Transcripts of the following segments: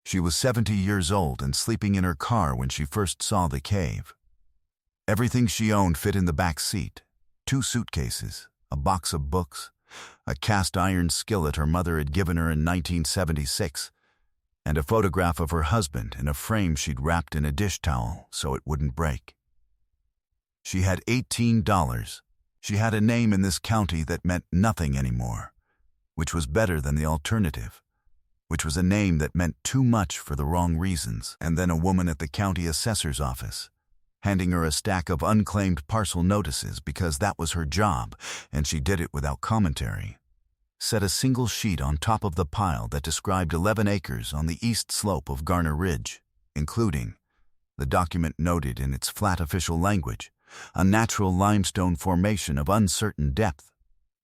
She was 70 years old and sleeping in her car when she first saw the cave. Everything she owned fit in the back seat: 2 suitcases, a box of books, a cast-iron skillet her mother had given her in 1976, and a photograph of her husband in a frame she'd wrapped in a dish towel so it wouldn't break. She had $18. She had a name in this county that meant nothing anymore, which was better than the alternative, which was a name that meant too much for the wrong reasons. And then a woman at the county assessor's office, handing her a stack of unclaimed parcel notices because that was her job, and she did it without commentary, set a single sheet on top of the pile that described 11 acres on the east slope of Garner Ridge, including, the document noted in its flat official language, a natural limestone formation of uncertain depth,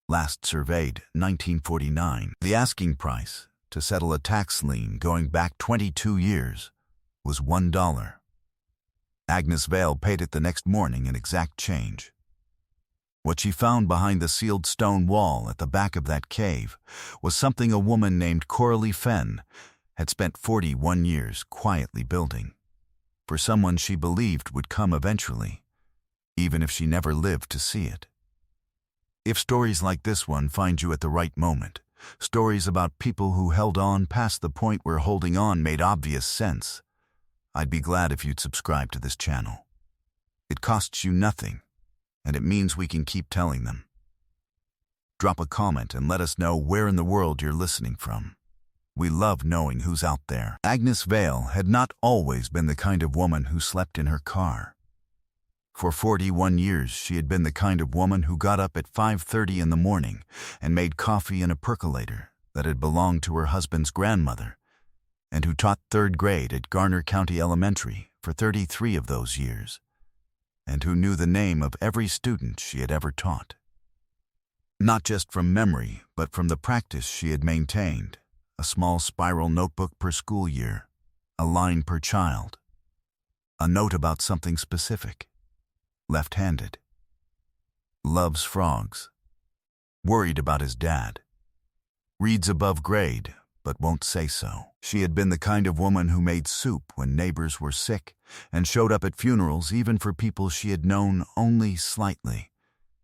last surveyed 1949. The asking price, to settle a tax lien going back 22 years, was $1. Agnes Vail paid it the next morning in exact change. What she found behind the sealed stone wall at the back of that cave was something a woman named Coralie Fenn had spent 41 years quietly building, for someone she believed would come eventually, even if she never lived to see it. If stories like this one find you at the right moment, stories about people who held on past the point where holding on made obvious sense, I'd be glad if you'd subscribe to this channel. It costs you nothing, and it means we can keep telling them. Drop a comment and let us know where in the world you're listening from. We love knowing who's out there. Agnes Vail had not always been the kind of woman who slept in her car. For 41 years, she had been the kind of woman who got up at 5:30 in the morning and made coffee in a percolator that had belonged to her husband's grandmother, and who taught 3rd grade at Garner County Elementary for 33 of those years, and who knew the name of every student she had ever taught. Not just from memory, but from the practice she had maintained: a small spiral notebook per school year, a line per child, a note about something specific. Left-handed. Loves frogs. Worried about his dad. Reads above grade, but won't say so. She had been the kind of woman who made soup when neighbors were sick and showed up at funerals even for people she had known only slightly,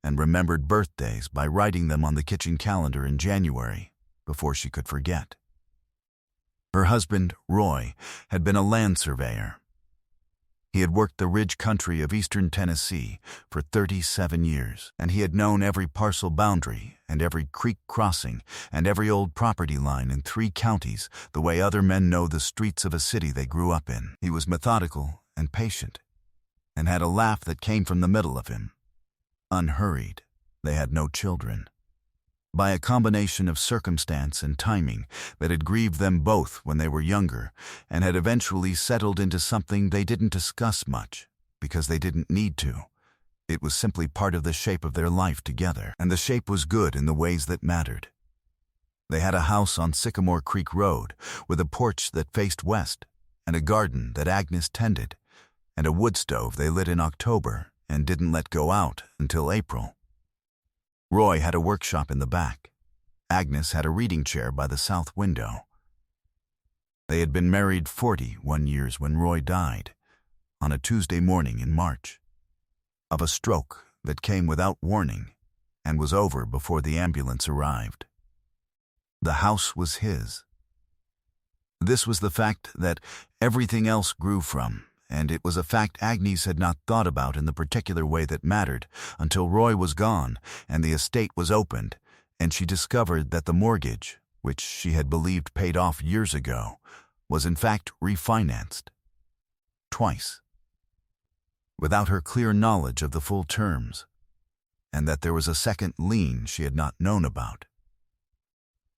and remembered birthdays by writing them on the kitchen calendar in January before she could forget. Her husband, Roy, had been a land surveyor. He had worked the ridge country of eastern Tennessee for 37 years, and he had known every parcel boundary and every creek crossing and every old property line in 3 counties the way other men know the streets of a city they grew up in. He was methodical and patient, and had a laugh that came from the middle of him. Unhurried, they had no children. By a combination of circumstance and timing that had grieved them both when they were younger and had eventually settled into something they didn't discuss much because they didn't need to. It was simply part of the shape of their life together, and the shape was good in the ways that mattered. They had a house on Sycamore Creek Road with a porch that faced west and a garden that Agnes tended, and a wood stove they lit in October and didn't let go out until April. Roy had a workshop in the back. Agnes had a reading chair by the south window. They had been married 41 years when Roy died, on a Tuesday morning in March, of a stroke that came without warning and was over before the ambulance arrived. The house was his. This was the fact that everything else grew from, and it was a fact Agnes had not thought about in the particular way that mattered until Roy was gone and the estate was opened, and she discovered that the mortgage, which she had believed paid off years ago, was in fact refinanced. Twice. Without her clear knowledge of the full terms, and that there was a second lien she had not known about,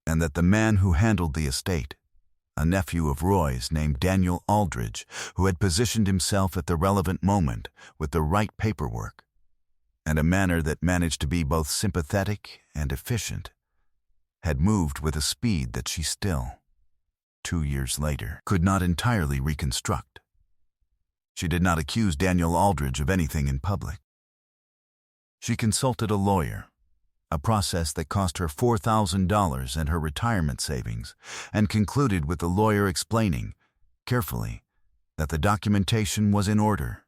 and that the man who handled the estate, a nephew of Roy's named Daniel Aldridge, who had positioned himself at the relevant moment with the right paperwork, and a manner that managed to be both sympathetic and efficient, had moved with a speed that she still, 2 years later, could not entirely reconstruct. She did not accuse Daniel Aldridge of anything in public. She consulted a lawyer, a process that cost her $4,000 and her retirement savings, and concluded with the lawyer explaining carefully, that the documentation was in order,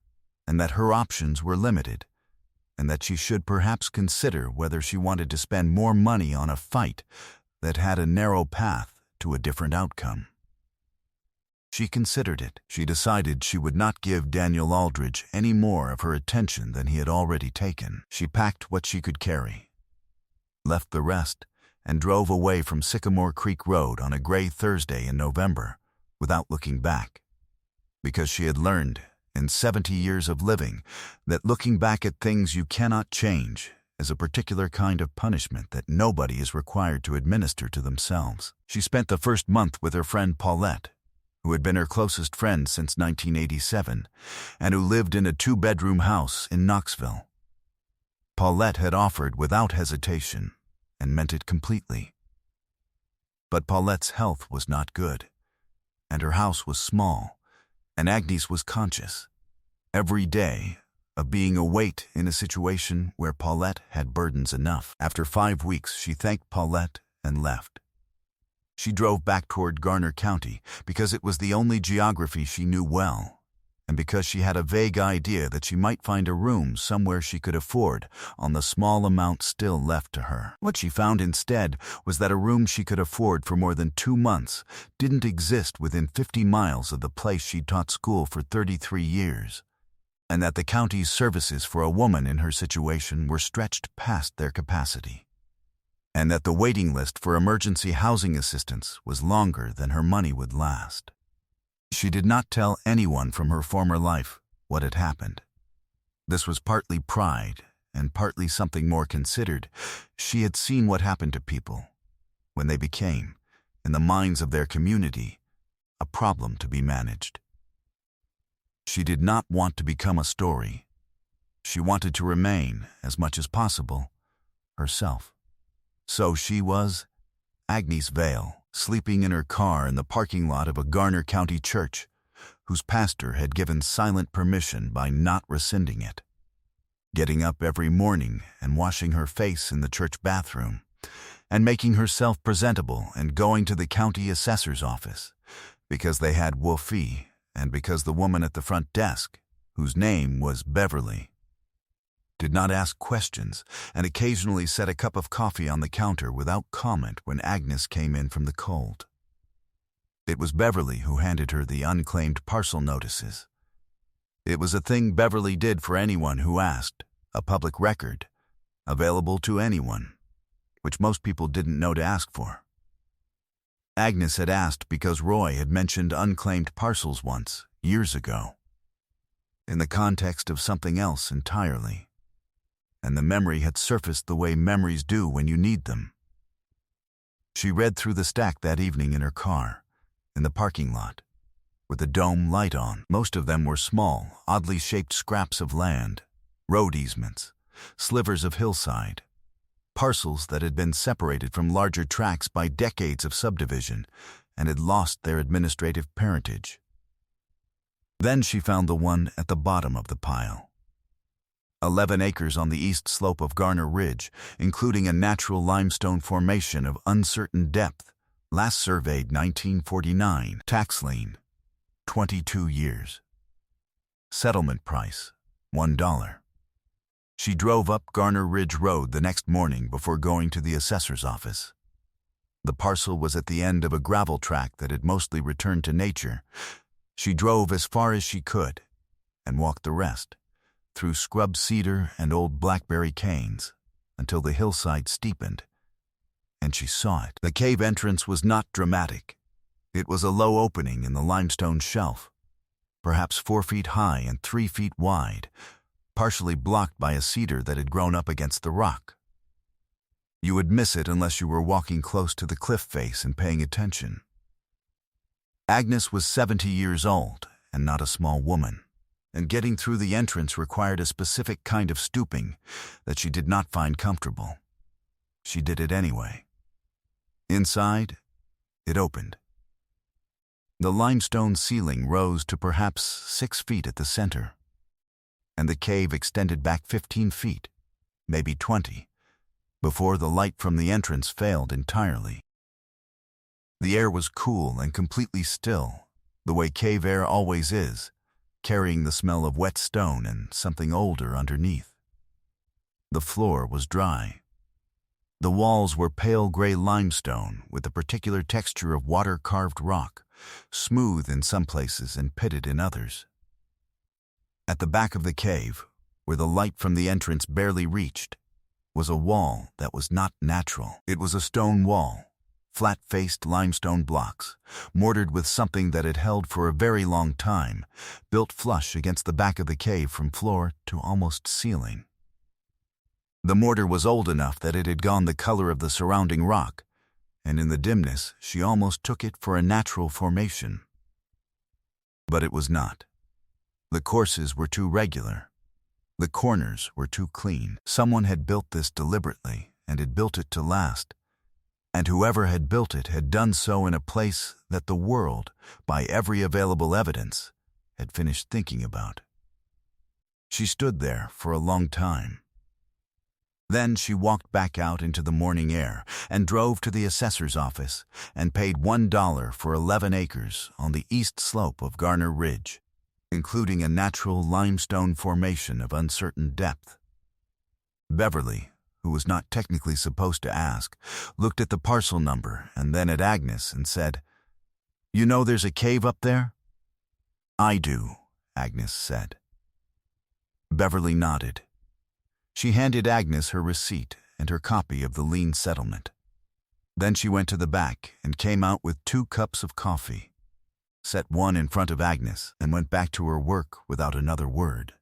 and that her options were limited, and that she should perhaps consider whether she wanted to spend more money on a fight that had a narrow path to a different outcome. She considered it. She decided she would not give Daniel Aldridge any more of her attention than he had already taken. She packed what she could carry, left the rest, and drove away from Sycamore Creek Road on a gray Thursday in November without looking back, because she had learned in 70 years of living that looking back at things you cannot change is a particular kind of punishment that nobody is required to administer to themselves. She spent the first month with her friend Paulette, who had been her closest friend since 1987, and who lived in a 2-bedroom house in Knoxville. Paulette had offered without hesitation, and meant it completely. But Paulette's health was not good, and her house was small, and Agnes was conscious, every day, of being a weight in a situation where Paulette had burdens enough. After 5 weeks, she thanked Paulette and left. She drove back toward Garner County because it was the only geography she knew well, and because she had a vague idea that she might find a room somewhere she could afford on the small amount still left to her. What she found instead was that a room she could afford for more than 2 months didn't exist within 50 miles of the place she'd taught school for 33 years, and that the county's services for a woman in her situation were stretched past their capacity, and that the waiting list for emergency housing assistance was longer than her money would last. She did not tell anyone from her former life what had happened. This was partly pride and partly something more considered. She had seen what happened to people when they became, in the minds of their community, a problem to be managed. She did not want to become a story. She wanted to remain, as much as possible, herself. So she was Agnes Vail, sleeping in her car in the parking lot of a Garner County church, whose pastor had given silent permission by not rescinding it. Getting up every morning and washing her face in the church bathroom, and making herself presentable and going to the county assessor's office, because they had Wolfie and because the woman at the front desk, whose name was Beverly, did not ask questions, and occasionally set a cup of coffee on the counter without comment when Agnes came in from the cold. It was Beverly who handed her the unclaimed parcel notices. It was a thing Beverly did for anyone who asked, a public record, available to anyone, which most people didn't know to ask for. Agnes had asked because Roy had mentioned unclaimed parcels once, years ago, in the context of something else entirely, and the memory had surfaced the way memories do when you need them. She read through the stack that evening in her car, in the parking lot, with the dome light on. Most of them were small, oddly shaped scraps of land, road easements, slivers of hillside, parcels that had been separated from larger tracts by decades of subdivision and had lost their administrative parentage. Then she found the one at the bottom of the pile. 11 acres on the east slope of Garner Ridge, including a natural limestone formation of uncertain depth, last surveyed 1949, tax lien, 22 years. Settlement price, $1. She drove up Garner Ridge Road the next morning before going to the assessor's office. The parcel was at the end of a gravel track that had mostly returned to nature. She drove as far as she could and walked the rest, through scrub cedar and old blackberry canes, until the hillside steepened, and she saw it. The cave entrance was not dramatic. It was a low opening in the limestone shelf, perhaps 4 feet high and 3 feet wide, partially blocked by a cedar that had grown up against the rock. You would miss it unless you were walking close to the cliff face and paying attention. Agnes was 70 years old and not a small woman, and getting through the entrance required a specific kind of stooping that she did not find comfortable. She did it anyway. Inside, it opened. The limestone ceiling rose to perhaps 6 feet at the center, and the cave extended back 15 feet, maybe 20, before the light from the entrance failed entirely. The air was cool and completely still, the way cave air always is, carrying the smell of wet stone and something older underneath. The floor was dry. The walls were pale gray limestone with a particular texture of water-carved rock, smooth in some places and pitted in others. At the back of the cave, where the light from the entrance barely reached, was a wall that was not natural. It was a stone wall, flat-faced limestone blocks, mortared with something that had held for a very long time, built flush against the back of the cave from floor to almost ceiling. The mortar was old enough that it had gone the color of the surrounding rock, and in the dimness she almost took it for a natural formation. But it was not. The courses were too regular. The corners were too clean. Someone had built this deliberately and had built it to last, and whoever had built it had done so in a place that the world, by every available evidence, had finished thinking about. She stood there for a long time. Then she walked back out into the morning air and drove to the assessor's office and paid $1 for 11 acres on the east slope of Garner Ridge, including a natural limestone formation of uncertain depth. Beverly, who was not technically supposed to ask, looked at the parcel number and then at Agnes and said, "You know there's a cave up there?" "I do," Agnes said. Beverly nodded. She handed Agnes her receipt and her copy of the lien settlement. Then she went to the back and came out with 2 cups of coffee, set one in front of Agnes, and went back to her work without another word.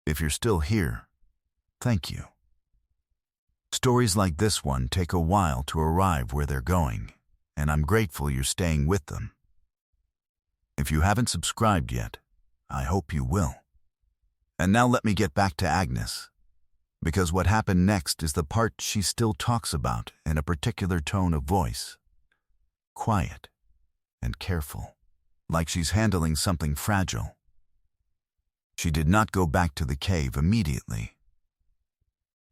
If you're still here, thank you. Stories like this one take a while to arrive where they're going, and I'm grateful you're staying with them. If you haven't subscribed yet, I hope you will. And now let me get back to Agnes, because what happened next is the part she still talks about in a particular tone of voice. Quiet and careful, like she's handling something fragile. She did not go back to the cave immediately.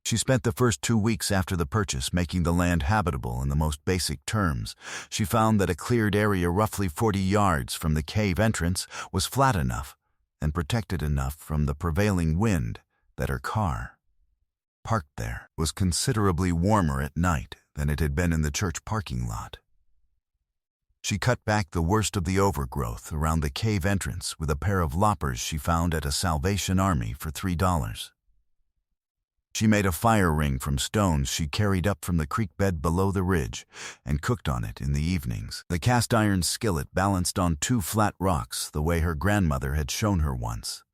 She spent the first 2 weeks after the purchase making the land habitable in the most basic terms. She found that a cleared area roughly 40 yards from the cave entrance was flat enough and protected enough from the prevailing wind that her car, parked there, was considerably warmer at night than it had been in the church parking lot. She cut back the worst of the overgrowth around the cave entrance with a pair of loppers she found at a Salvation Army for $3. She made a fire ring from stones she carried up from the creek bed below the ridge and cooked on it in the evenings. The cast iron skillet balanced on 2 flat rocks the way her grandmother had shown her once,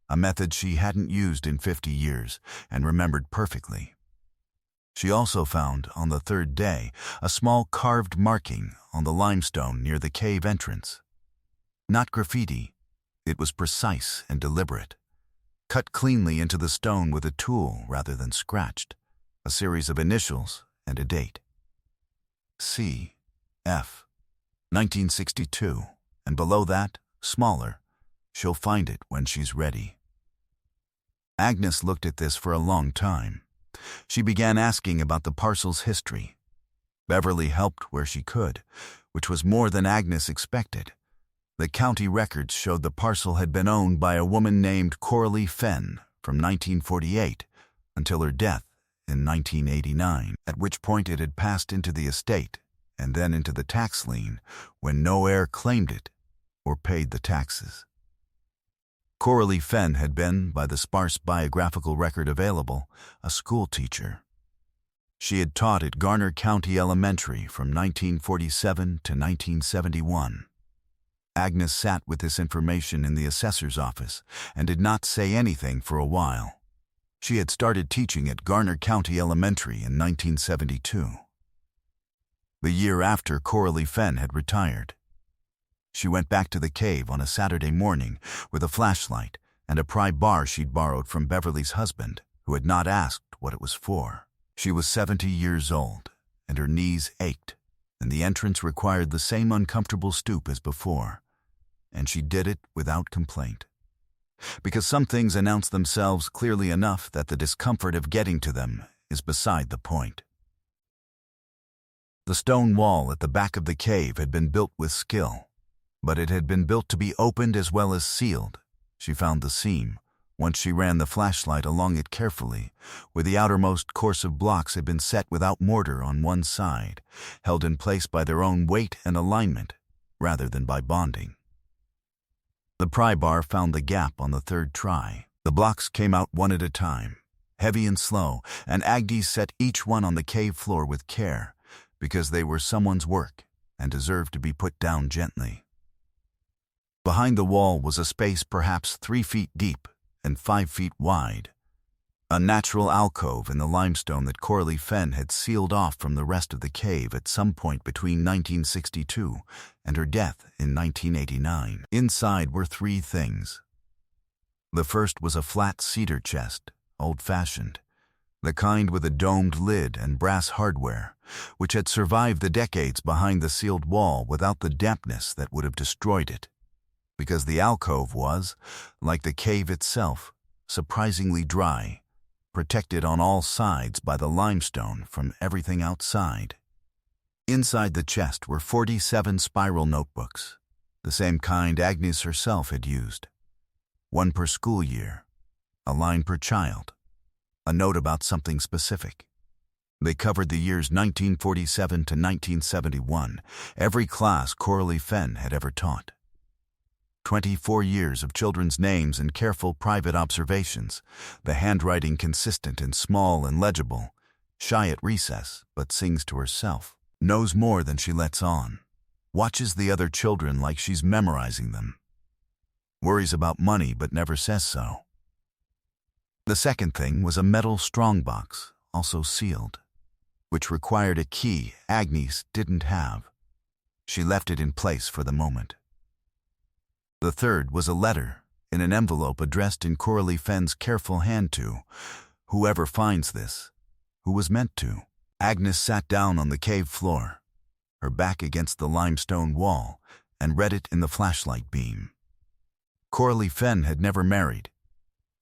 a method she hadn't used in 50 years and remembered perfectly. She also found, on the 3rd day, a small carved marking on the limestone near the cave entrance. Not graffiti, it was precise and deliberate, cut cleanly into the stone with a tool rather than scratched, a series of initials and a date. C. F. 1962, and below that, smaller, "She'll find it when she's ready." Agnes looked at this for a long time. She began asking about the parcel's history. Beverly helped where she could, which was more than Agnes expected. The county records showed the parcel had been owned by a woman named Coralie Fenn from 1948 until her death in 1989, at which point it had passed into the estate and then into the tax lien when no heir claimed it or paid the taxes. Coralie Fenn had been, by the sparse biographical record available, a school teacher. She had taught at Garner County Elementary from 1947 to 1971. Agnes sat with this information in the assessor's office and did not say anything for a while. She had started teaching at Garner County Elementary in 1972. The year after Coralie Fenn had retired. She went back to the cave on a Saturday morning with a flashlight and a pry bar she'd borrowed from Beverly's husband, who had not asked what it was for. She was 70 years old, and her knees ached, and the entrance required the same uncomfortable stoop as before, and she did it without complaint. Because some things announce themselves clearly enough that the discomfort of getting to them is beside the point. The stone wall at the back of the cave had been built with skill, but it had been built to be opened as well as sealed. She found the seam, once she ran the flashlight along it carefully, where the outermost course of blocks had been set without mortar on one side, held in place by their own weight and alignment, rather than by bonding. The pry bar found the gap on the third try. The blocks came out one at a time, heavy and slow, and Agnes set each one on the cave floor with care, because they were someone's work and deserved to be put down gently. Behind the wall was a space perhaps 3 feet deep and 5 feet wide, a natural alcove in the limestone that Coralie Fenn had sealed off from the rest of the cave at some point between 1962 and her death in 1989. Inside were 3 things. The first was a flat cedar chest, old-fashioned, the kind with a domed lid and brass hardware, which had survived the decades behind the sealed wall without the dampness that would have destroyed it, because the alcove was, like the cave itself, surprisingly dry, protected on all sides by the limestone from everything outside. Inside the chest were 47 spiral notebooks, the same kind Agnes herself had used. 1 per school year, a line per child, a note about something specific. They covered the years 1947 to 1971, every class Coralie Fenn had ever taught. 24 years of children's names and careful private observations, the handwriting consistent and small and legible, shy at recess but sings to herself, knows more than she lets on, watches the other children like she's memorizing them, worries about money but never says so. The second thing was a metal strongbox, also sealed, which required a key Agnes didn't have. She left it in place for the moment. The third was a letter in an envelope addressed in Coralie Fenn's careful hand to whoever finds this, who was meant to. Agnes sat down on the cave floor, her back against the limestone wall, and read it in the flashlight beam. Coralie Fenn had never married.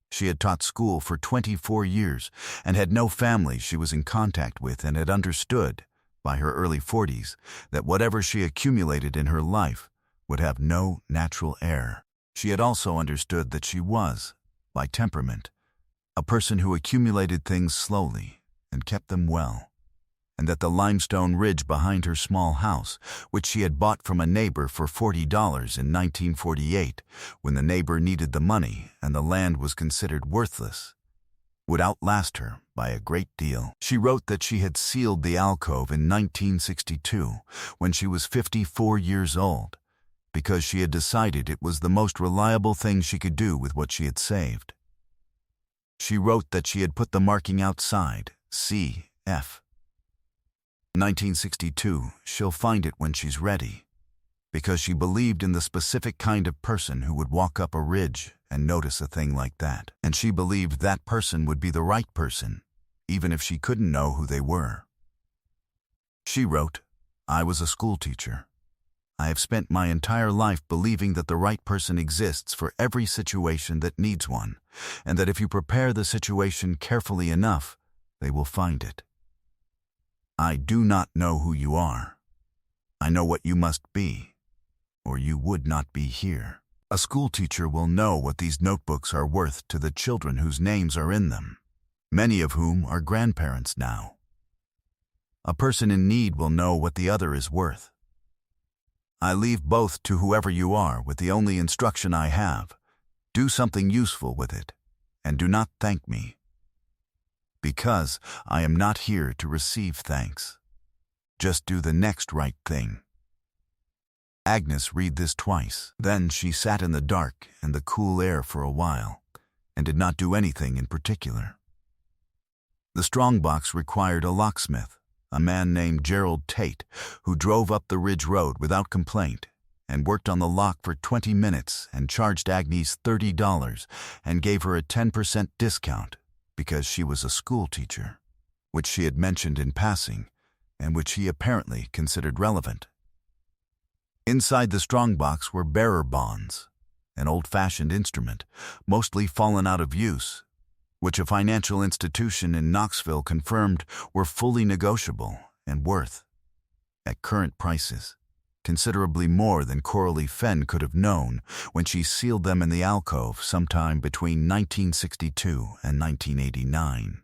She had taught school for 24 years and had no family she was in contact with, and had understood, by her early 40s, that whatever she accumulated in her life would have no natural heir. She had also understood that she was, by temperament, a person who accumulated things slowly and kept them well, and that the limestone ridge behind her small house, which she had bought from a neighbor for $40 in 1948, when the neighbor needed the money and the land was considered worthless, would outlast her by a great deal. She wrote that she had sealed the alcove in 1962, when she was 54 years old, because she had decided it was the most reliable thing she could do with what she had saved. She wrote that she had put the marking outside, C.F. 1962, she'll find it when she's ready, because she believed in the specific kind of person who would walk up a ridge and notice a thing like that. And she believed that person would be the right person, even if she couldn't know who they were. She wrote, I was a school teacher. I have spent my entire life believing that the right person exists for every situation that needs one, and that if you prepare the situation carefully enough, they will find it. I do not know who you are. I know what you must be, or you would not be here. A school teacher will know what these notebooks are worth to the children whose names are in them, many of whom are grandparents now. A person in need will know what the other is worth. I leave both to whoever you are with the only instruction I have. Do something useful with it, and do not thank me, because I am not here to receive thanks. Just do the next right thing. Agnes read this twice. Then she sat in the dark and the cool air for a while, and did not do anything in particular. The strongbox required a locksmith, a man named Gerald Tate, who drove up the Ridge Road without complaint and worked on the lock for 20 minutes and charged Agnes $30 and gave her a 10% discount because she was a school teacher, which she had mentioned in passing and which he apparently considered relevant. Inside the strongbox were bearer bonds, an old-fashioned instrument, mostly fallen out of use, which a financial institution in Knoxville confirmed were fully negotiable and worth, at current prices, considerably more than Coralie Fenn could have known when she sealed them in the alcove sometime between 1962 and 1989.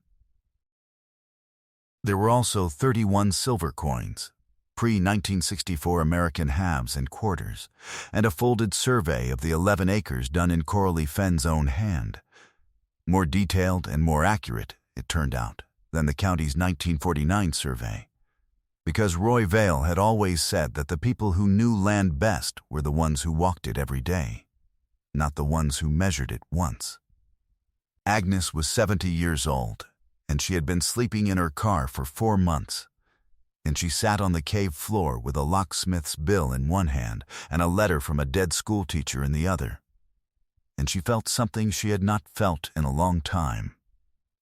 There were also 31 silver coins, pre-1964 American halves and quarters, and a folded survey of the 11 acres done in Coralie Fenn's own hand. More detailed and more accurate, it turned out, than the county's 1949 survey, because Roy Vale had always said that the people who knew land best were the ones who walked it every day, not the ones who measured it once. Agnes was 70 years old, and she had been sleeping in her car for 4 months, and she sat on the cave floor with a locksmith's bill in one hand and a letter from a dead schoolteacher in the other, and she felt something she had not felt in a long time,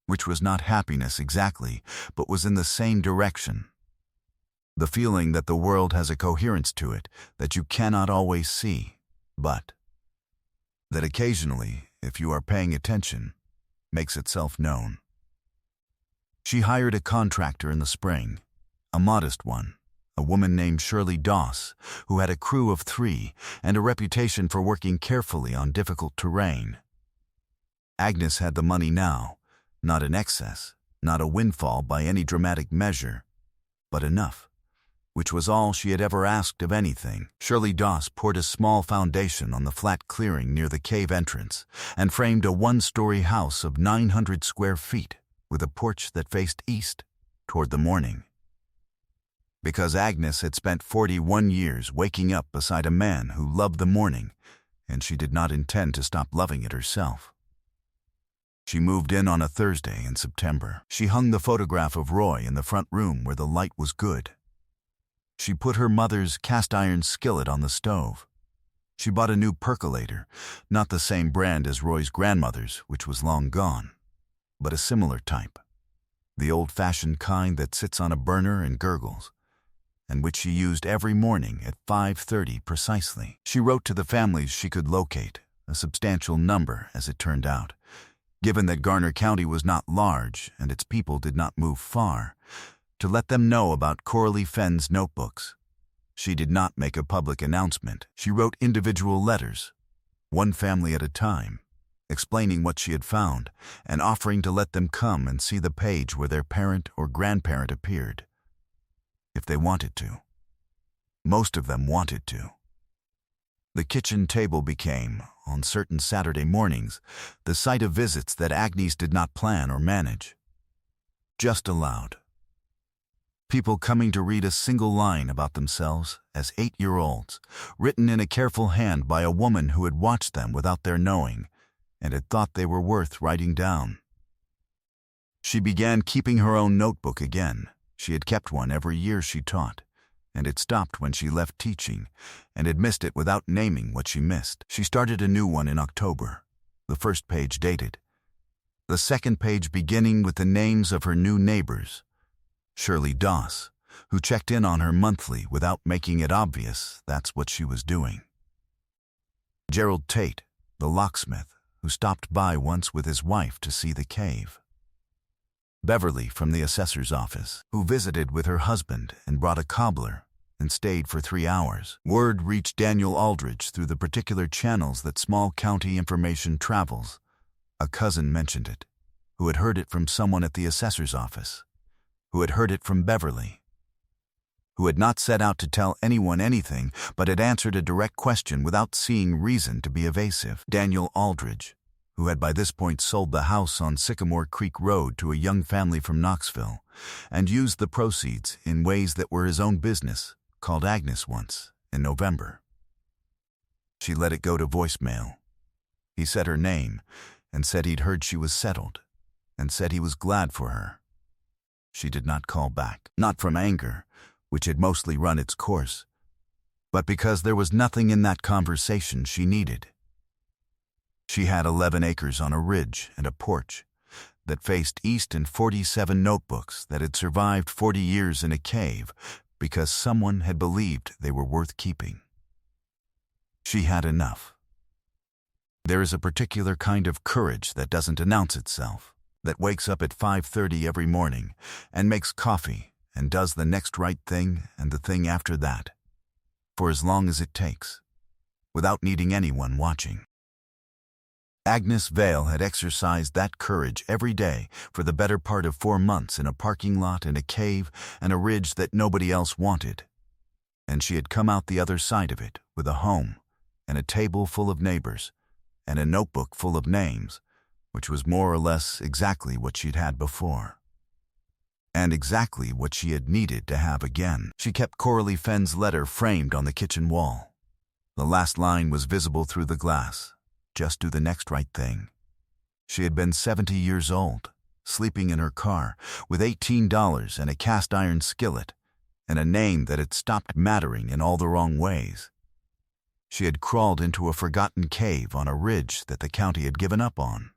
which was not happiness exactly, but was in the same direction. The feeling that the world has a coherence to it that you cannot always see, but that occasionally, if you are paying attention, makes itself known. She hired a contractor in the spring, a modest one, a woman named Shirley Doss, who had a crew of 3 and a reputation for working carefully on difficult terrain. Agnes had the money now, not in excess, not a windfall by any dramatic measure, but enough, which was all she had ever asked of anything. Shirley Doss poured a small foundation on the flat clearing near the cave entrance and framed a 1-story house of 900 square feet with a porch that faced east toward the morning. Because Agnes had spent 41 years waking up beside a man who loved the morning, and she did not intend to stop loving it herself. She moved in on a Thursday in September. She hung the photograph of Roy in the front room where the light was good. She put her mother's cast-iron skillet on the stove. She bought a new percolator, not the same brand as Roy's grandmother's, which was long gone, but a similar type, the old-fashioned kind that sits on a burner and gurgles, and which she used every morning at 5:30 precisely. She wrote to the families she could locate, a substantial number as it turned out, given that Garner County was not large and its people did not move far, to let them know about Coralie Fenn's notebooks. She did not make a public announcement. She wrote individual letters, one family at a time, explaining what she had found and offering to let them come and see the page where their parent or grandparent appeared, if they wanted to. Most of them wanted to. The kitchen table became, on certain Saturday mornings, the site of visits that Agnes did not plan or manage, just allowed. People coming to read a single line about themselves as 8-year-olds, written in a careful hand by a woman who had watched them without their knowing and had thought they were worth writing down. She began keeping her own notebook again. She had kept one every year she taught, and it stopped when she left teaching and had missed it without naming what she missed. She started a new one in October, the first page dated, the second page beginning with the names of her new neighbors, Shirley Doss, who checked in on her monthly without making it obvious that's what she was doing. Gerald Tate, the locksmith, who stopped by once with his wife to see the cave. Beverly from the assessor's office, who visited with her husband and brought a cobbler and stayed for 3 hours. Word reached Daniel Aldridge through the particular channels that small county information travels. A cousin mentioned it, who had heard it from someone at the assessor's office, who had heard it from Beverly, who had not set out to tell anyone anything but had answered a direct question without seeing reason to be evasive. Daniel Aldridge, who had by this point sold the house on Sycamore Creek Road to a young family from Knoxville and used the proceeds in ways that were his own business, called Agnes once in November. She let it go to voicemail. He said her name and said he'd heard she was settled and said he was glad for her. She did not call back, not from anger, which had mostly run its course, but because there was nothing in that conversation she needed. She had 11 acres on a ridge and a porch that faced east and 47 notebooks that had survived 40 years in a cave because someone had believed they were worth keeping. She had enough. There is a particular kind of courage that doesn't announce itself, that wakes up at 5:30 every morning and makes coffee and does the next right thing and the thing after that, for as long as it takes, without needing anyone watching. Agnes Vale had exercised that courage every day for the better part of 4 months in a parking lot and a cave and a ridge that nobody else wanted. And she had come out the other side of it with a home and a table full of neighbors and a notebook full of names, which was more or less exactly what she'd had before. And exactly what she had needed to have again. She kept Coralie Fenn's letter framed on the kitchen wall. The last line was visible through the glass. Just do the next right thing. She had been 70 years old, sleeping in her car, with $18 and a cast-iron skillet, and a name that had stopped mattering in all the wrong ways. She had crawled into a forgotten cave on a ridge that the county had given up on,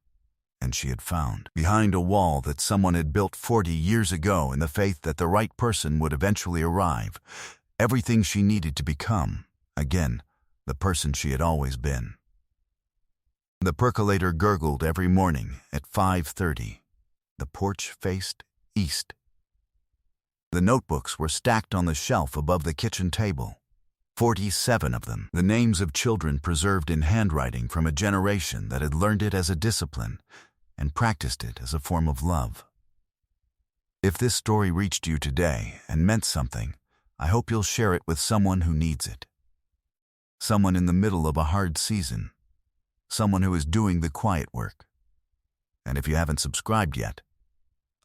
and she had found, behind a wall that someone had built 40 years ago in the faith that the right person would eventually arrive, everything she needed to become, again, the person she had always been. The percolator gurgled every morning at 5:30. The porch faced east. The notebooks were stacked on the shelf above the kitchen table. 47 of them, the names of children preserved in handwriting from a generation that had learned it as a discipline and practiced it as a form of love. If this story reached you today and meant something, I hope you'll share it with someone who needs it. Someone in the middle of a hard season. Someone who is doing the quiet work. And if you haven't subscribed yet,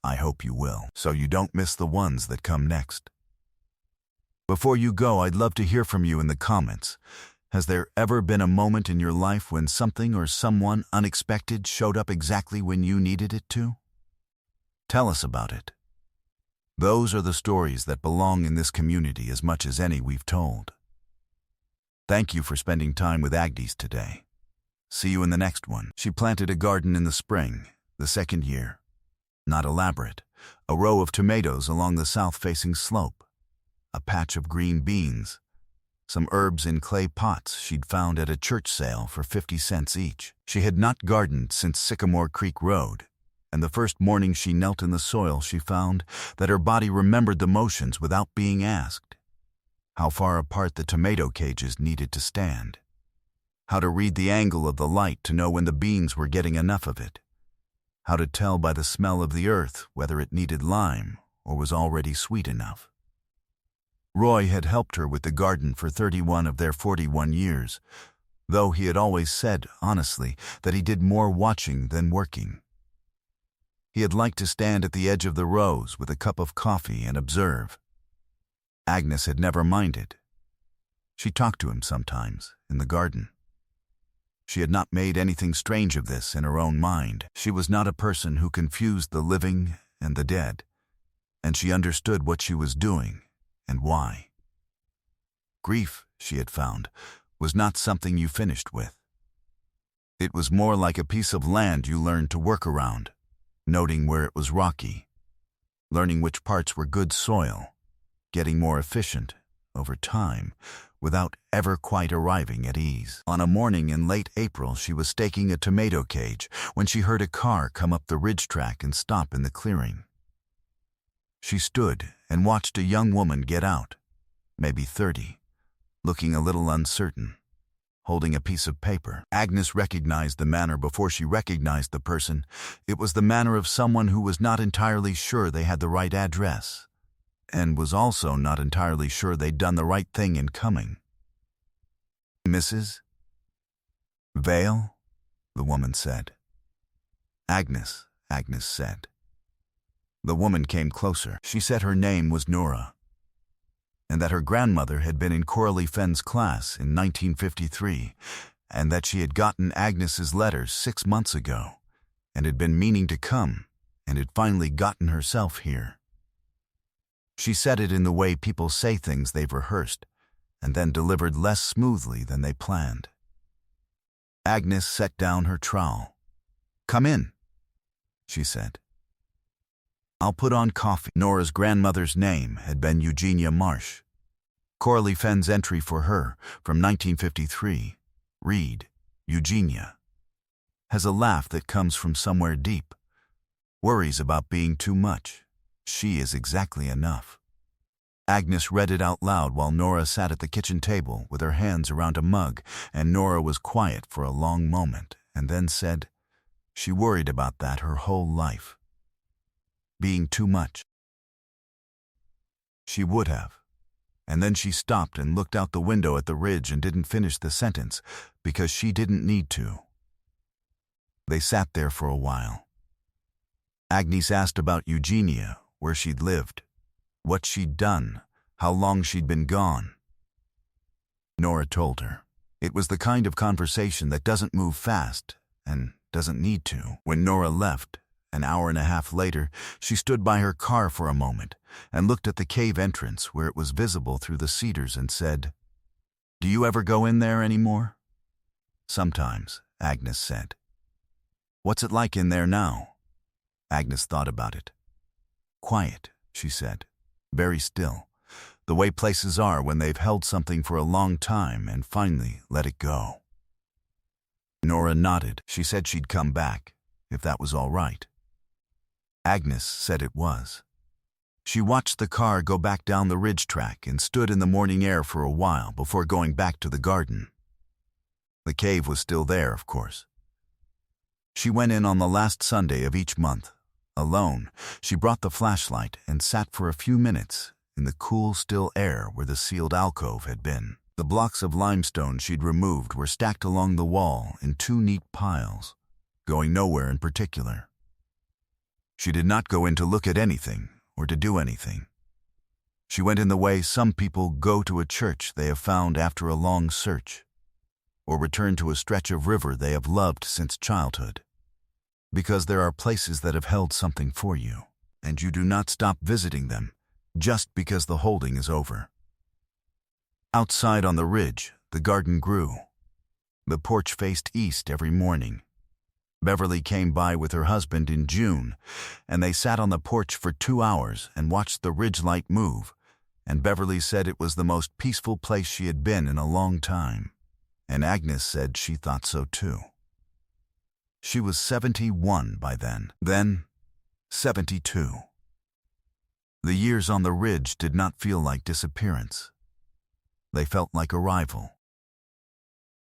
I hope you will, so you don't miss the ones that come next. Before you go, I'd love to hear from you in the comments. Has there ever been a moment in your life when something or someone unexpected showed up exactly when you needed it to? Tell us about it. Those are the stories that belong in this community as much as any we've told. Thank you for spending time with Agnes today. See you in the next one. She planted a garden in the spring, the second year. Not elaborate. A row of tomatoes along the south-facing slope. A patch of green beans. Some herbs in clay pots she'd found at a church sale for 50 cents each. She had not gardened since Sycamore Creek Road, and the first morning she knelt in the soil she found that her body remembered the motions without being asked. How far apart the tomato cages needed to stand. How to read the angle of the light to know when the beans were getting enough of it. How to tell by the smell of the earth whether it needed lime or was already sweet enough. Roy had helped her with the garden for 31 of their 41 years, though he had always said, honestly, that he did more watching than working. He had liked to stand at the edge of the rows with a cup of coffee and observe. Agnes had never minded. She talked to him sometimes, in the garden. She had not made anything strange of this in her own mind. She was not a person who confused the living and the dead, and she understood what she was doing and why. Grief, she had found, was not something you finished with. It was more like a piece of land you learned to work around, noting where it was rocky, learning which parts were good soil, getting more efficient over time, without ever quite arriving at ease. On a morning in late April, she was staking a tomato cage when she heard a car come up the ridge track and stop in the clearing. She stood and watched a young woman get out, maybe 30, looking a little uncertain, holding a piece of paper. Agnes recognized the manner before she recognized the person. It was the manner of someone who was not entirely sure they had the right address, and was also not entirely sure they'd done the right thing in coming. Mrs. Vale, the woman said. Agnes said. The woman came closer. She said her name was Nora, and that her grandmother had been in Coralie Fenn's class in 1953, and that she had gotten Agnes's letters 6 months ago, and had been meaning to come, and had finally gotten herself here. She said it in the way people say things they've rehearsed, and then delivered less smoothly than they planned. Agnes set down her trowel. "Come in," she said. "I'll put on coffee." Nora's grandmother's name had been Eugenia Marsh. Coralie Fenn's entry for her, from 1953, read, Eugenia, has a laugh that comes from somewhere deep. Worries about being too much. She is exactly enough. Agnes read it out loud while Nora sat at the kitchen table with her hands around a mug, and Nora was quiet for a long moment and then said she worried about that her whole life. Being too much. She would have. And then she stopped and looked out the window at the ridge and didn't finish the sentence because she didn't need to. They sat there for a while. Agnes asked about Eugenia, where she'd lived, what she'd done, how long she'd been gone. Nora told her. It was the kind of conversation that doesn't move fast and doesn't need to. When Nora left, an hour and a half later, she stood by her car for a moment and looked at the cave entrance where it was visible through the cedars and said, "Do you ever go in there anymore?" "Sometimes," Agnes said. "What's it like in there now?" Agnes thought about it. "Quiet," she said. "Very still. The way places are when they've held something for a long time and finally let it go." Nora nodded. She said she'd come back, if that was all right. Agnes said it was. She watched the car go back down the ridge track and stood in the morning air for a while before going back to the garden. The cave was still there, of course. She went in on the last Sunday of each month. Alone, she brought the flashlight and sat for a few minutes in the cool, still air where the sealed alcove had been. The blocks of limestone she'd removed were stacked along the wall in two neat piles, going nowhere in particular. She did not go in to look at anything or to do anything. She went in the way some people go to a church they have found after a long search, or return to a stretch of river they have loved since childhood, because there are places that have held something for you, and you do not stop visiting them just because the holding is over. Outside on the ridge, the garden grew. The porch faced east every morning. Beverly came by with her husband in June, and they sat on the porch for 2 hours and watched the ridge light move, and Beverly said it was the most peaceful place she had been in a long time, and Agnes said she thought so too. She was 71 by then 72. The years on the ridge did not feel like disappearance. They felt like arrival.